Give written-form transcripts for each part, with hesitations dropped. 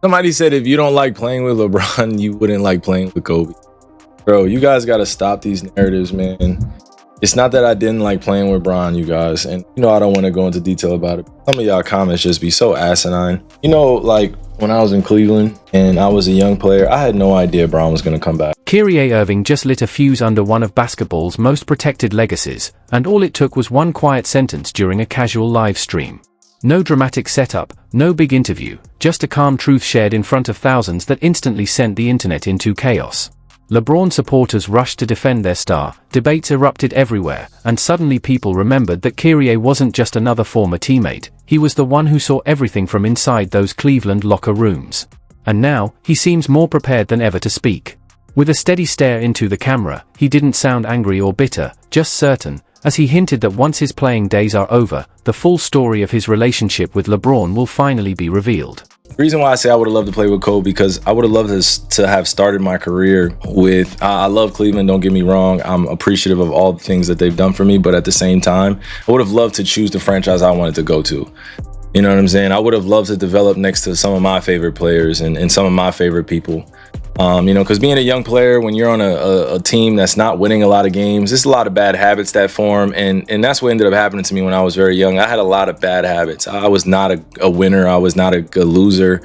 Somebody said if you don't like playing with LeBron, you wouldn't like playing with Kobe. Bro, you guys got to stop these narratives, man. It's not that I didn't like playing with Bron, you guys. And, I don't want to go into detail about it. Some of y'all comments just be so asinine. Like when I was in Cleveland and I was a young player, I had no idea Bron was going to come back. Kyrie Irving just lit a fuse under one of basketball's most protected legacies, and all it took was one quiet sentence during a casual live stream. No dramatic setup, no big interview, just a calm truth shared in front of thousands that instantly sent the internet into chaos. LeBron supporters rushed to defend their star, debates erupted everywhere, and suddenly people remembered that Kyrie wasn't just another former teammate, he was the one who saw everything from inside those Cleveland locker rooms. And now, he seems more prepared than ever to speak. With a steady stare into the camera, he didn't sound angry or bitter, just certain, as he hinted that once his playing days are over, the full story of his relationship with LeBron will finally be revealed. The reason why I say I would have loved to play with Kobe, because I would have loved to have started my career with, I love Cleveland, don't get me wrong. I'm appreciative of all the things that they've done for me, but at the same time, I would have loved to choose the franchise I wanted to go to. You know what I'm saying? I would have loved to develop next to some of my favorite players and some of my favorite people. Because being a young player, when you're on a team that's not winning a lot of games, there's a lot of bad habits that form. And that's what ended up happening to me when I was very young. I had a lot of bad habits. I was not a winner. I was not a loser.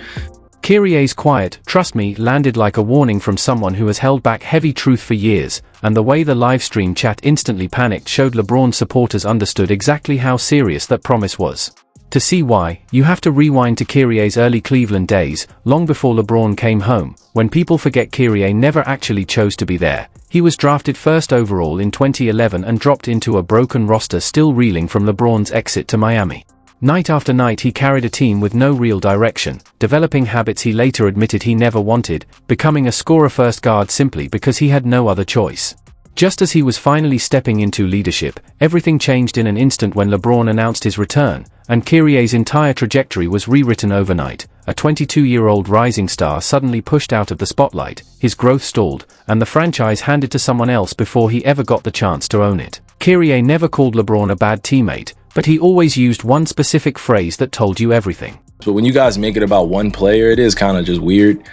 Kyrie's quiet, "Trust me," landed like a warning from someone who has held back heavy truth for years, and the way the livestream chat instantly panicked showed LeBron supporters understood exactly how serious that promise was. To see why, you have to rewind to Kyrie's early Cleveland days, long before LeBron came home. When people forget Kyrie never actually chose to be there, he was drafted first overall in 2011 and dropped into a broken roster still reeling from LeBron's exit to Miami. Night after night he carried a team with no real direction, developing habits he later admitted he never wanted, becoming a scorer-first guard simply because he had no other choice. Just as he was finally stepping into leadership, everything changed in an instant when LeBron announced his return, and Kyrie's entire trajectory was rewritten overnight. A 22-year-old rising star suddenly pushed out of the spotlight, his growth stalled, and the franchise handed to someone else before he ever got the chance to own it. Kyrie never called LeBron a bad teammate, but he always used one specific phrase that told you everything. But when you guys make it about one player, it is kind of just weird.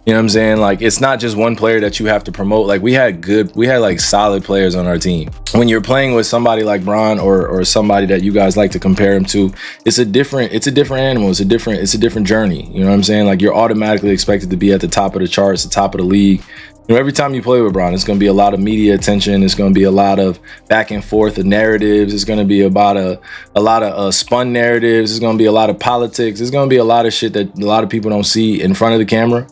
You know what I'm saying? Like, it's not just one player that you have to promote. Like, we had like solid players on our team. When you're playing with somebody like Bron or somebody that you guys like to compare him to, it's a different animal. It's a different journey. You know what I'm saying? Like, you're automatically expected to be at the top of the charts, the top of the league. Every time you play with Bron, it's going to be a lot of media attention. It's going to be a lot of back and forth of narratives. It's going to be about a lot of spun narratives. It's going to be a lot of politics. It's going to be a lot of shit that a lot of people don't see in front of the camera.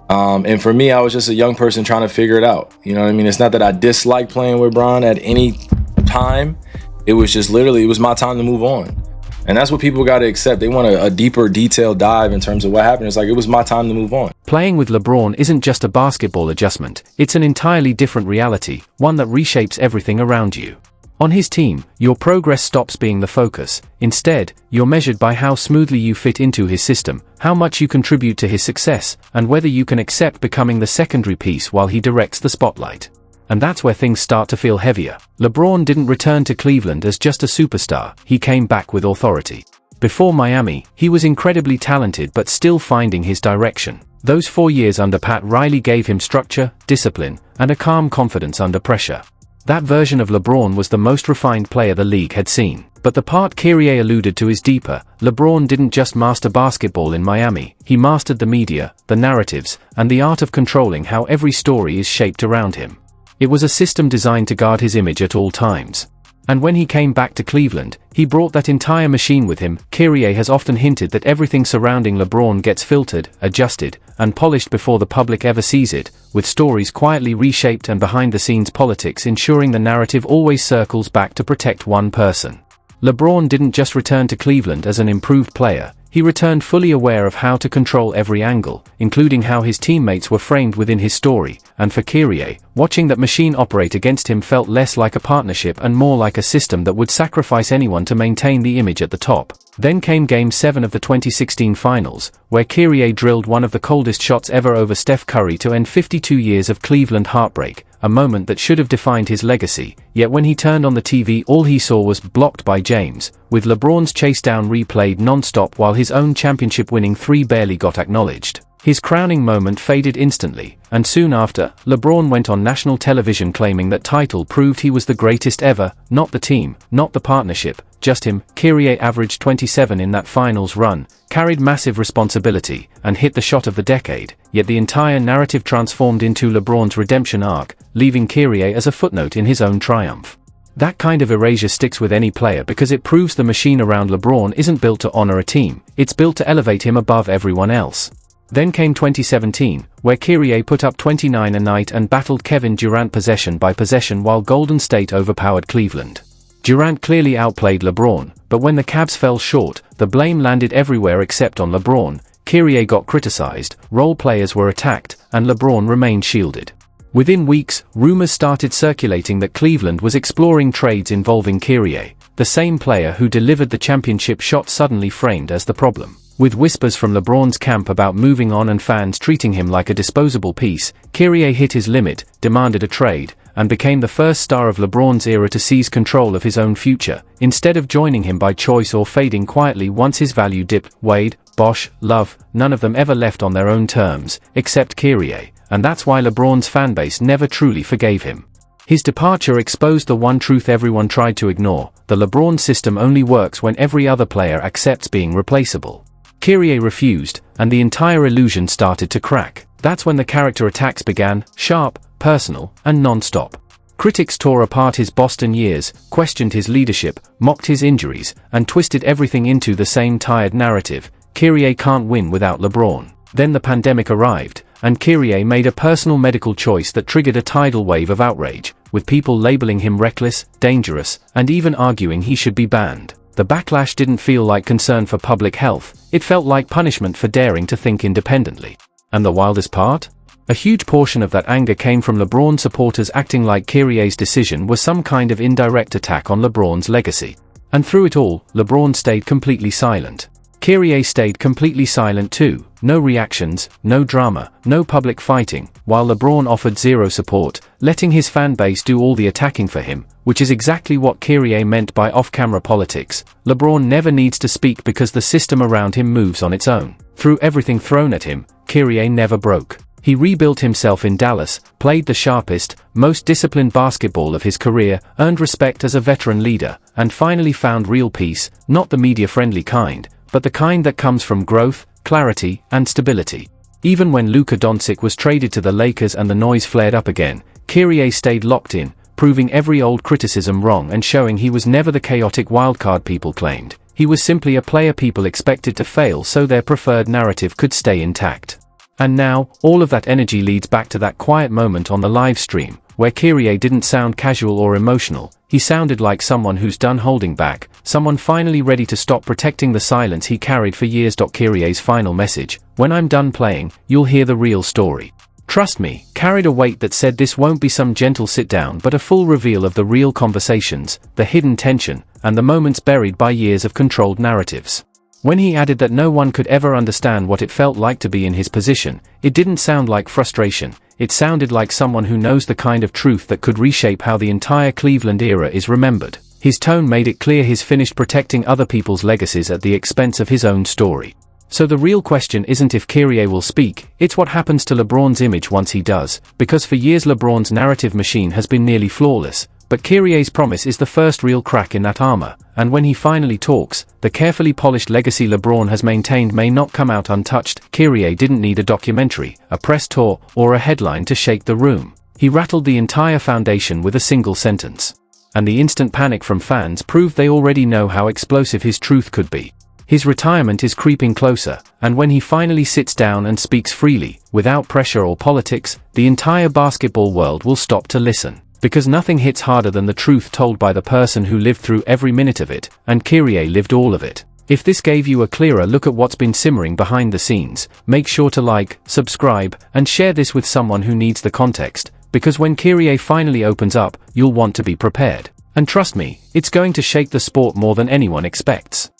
And for me, I was just a young person trying to figure it out. You know what I mean? It's not that I dislike playing with Bron at any time. It was just literally, it was my time to move on. And that's what people got to accept. They want a deeper, detailed dive in terms of what happened. It's like, it was my time to move on. Playing with LeBron isn't just a basketball adjustment. It's an entirely different reality, one that reshapes everything around you. On his team, your progress stops being the focus. Instead, you're measured by how smoothly you fit into his system, how much you contribute to his success, and whether you can accept becoming the secondary piece while he directs the spotlight. And that's where things start to feel heavier. LeBron didn't return to Cleveland as just a superstar, he came back with authority. Before Miami, he was incredibly talented but still finding his direction. Those 4 years under Pat Riley gave him structure, discipline, and a calm confidence under pressure. That version of LeBron was the most refined player the league had seen. But the part Kyrie alluded to is deeper. LeBron didn't just master basketball in Miami, he mastered the media, the narratives, and the art of controlling how every story is shaped around him. It was a system designed to guard his image at all times. And when he came back to Cleveland, he brought that entire machine with him. Kyrie has often hinted that everything surrounding LeBron gets filtered, adjusted, and polished before the public ever sees it, with stories quietly reshaped and behind-the-scenes politics ensuring the narrative always circles back to protect one person. LeBron didn't just return to Cleveland as an improved player, he returned fully aware of how to control every angle, including how his teammates were framed within his story, and for Kyrie, watching that machine operate against him felt less like a partnership and more like a system that would sacrifice anyone to maintain the image at the top. Then came Game 7 of the 2016 Finals, where Kyrie drilled one of the coldest shots ever over Steph Curry to end 52 years of Cleveland heartbreak, a moment that should have defined his legacy, yet when he turned on the TV all he saw was blocked by James, with LeBron's chase down replayed non-stop while his own championship-winning three barely got acknowledged. His crowning moment faded instantly, and soon after, LeBron went on national television claiming that title proved he was the greatest ever, not the team, not the partnership, just him. Kyrie averaged 27 in that finals run, carried massive responsibility, and hit the shot of the decade, yet the entire narrative transformed into LeBron's redemption arc, leaving Kyrie as a footnote in his own triumph. That kind of erasure sticks with any player because it proves the machine around LeBron isn't built to honor a team, it's built to elevate him above everyone else. Then came 2017, where Kyrie put up 29 a night and battled Kevin Durant possession by possession while Golden State overpowered Cleveland. Durant clearly outplayed LeBron, but when the Cavs fell short, the blame landed everywhere except on LeBron. Kyrie got criticized, role players were attacked, and LeBron remained shielded. Within weeks, rumors started circulating that Cleveland was exploring trades involving Kyrie, the same player who delivered the championship shot suddenly framed as the problem. With whispers from LeBron's camp about moving on and fans treating him like a disposable piece, Kyrie hit his limit, demanded a trade, and became the first star of LeBron's era to seize control of his own future, instead of joining him by choice or fading quietly once his value dipped. Wade, Bosh, Love, none of them ever left on their own terms, except Kyrie, and that's why LeBron's fanbase never truly forgave him. His departure exposed the one truth everyone tried to ignore: the LeBron system only works when every other player accepts being replaceable. Kyrie refused, and the entire illusion started to crack. That's when the character attacks began, sharp, personal, and non-stop. Critics tore apart his Boston years, questioned his leadership, mocked his injuries, and twisted everything into the same tired narrative: Kyrie can't win without LeBron. Then the pandemic arrived, and Kyrie made a personal medical choice that triggered a tidal wave of outrage, with people labeling him reckless, dangerous, and even arguing he should be banned. The backlash didn't feel like concern for public health, it felt like punishment for daring to think independently. And the wildest part? A huge portion of that anger came from LeBron supporters acting like Kyrie's decision was some kind of indirect attack on LeBron's legacy. And through it all, LeBron stayed completely silent. Kyrie stayed completely silent too, no reactions, no drama, no public fighting, while LeBron offered zero support, letting his fan base do all the attacking for him, which is exactly what Kyrie meant by off-camera politics. LeBron never needs to speak because the system around him moves on its own. Through everything thrown at him, Kyrie never broke. He rebuilt himself in Dallas, played the sharpest, most disciplined basketball of his career, earned respect as a veteran leader, and finally found real peace, not the media-friendly kind, but the kind that comes from growth, clarity, and stability. Even when Luka Doncic was traded to the Lakers and the noise flared up again, Kyrie stayed locked in, proving every old criticism wrong and showing he was never the chaotic wildcard people claimed. He was simply a player people expected to fail so their preferred narrative could stay intact. And now, all of that energy leads back to that quiet moment on the live stream, where Kyrie didn't sound casual or emotional. He sounded like someone who's done holding back, someone finally ready to stop protecting the silence he carried for years. Kyrie's final message: when I'm done playing, you'll hear the real story. Trust me, carried a weight that said this won't be some gentle sit-down but a full reveal of the real conversations, the hidden tension, and the moments buried by years of controlled narratives. When he added that no one could ever understand what it felt like to be in his position, it didn't sound like frustration, it sounded like someone who knows the kind of truth that could reshape how the entire Cleveland era is remembered. His tone made it clear he's finished protecting other people's legacies at the expense of his own story. So the real question isn't if Kyrie will speak, it's what happens to LeBron's image once he does, because for years LeBron's narrative machine has been nearly flawless, but Kyrie's promise is the first real crack in that armor, and when he finally talks, the carefully polished legacy LeBron has maintained may not come out untouched. Kyrie didn't need a documentary, a press tour, or a headline to shake the room. He rattled the entire foundation with a single sentence. And the instant panic from fans proved they already know how explosive his truth could be. His retirement is creeping closer, and when he finally sits down and speaks freely, without pressure or politics, the entire basketball world will stop to listen. Because nothing hits harder than the truth told by the person who lived through every minute of it, and Kyrie lived all of it. If this gave you a clearer look at what's been simmering behind the scenes, make sure to like, subscribe, and share this with someone who needs the context, because when Kyrie finally opens up, you'll want to be prepared. And trust me, it's going to shake the sport more than anyone expects.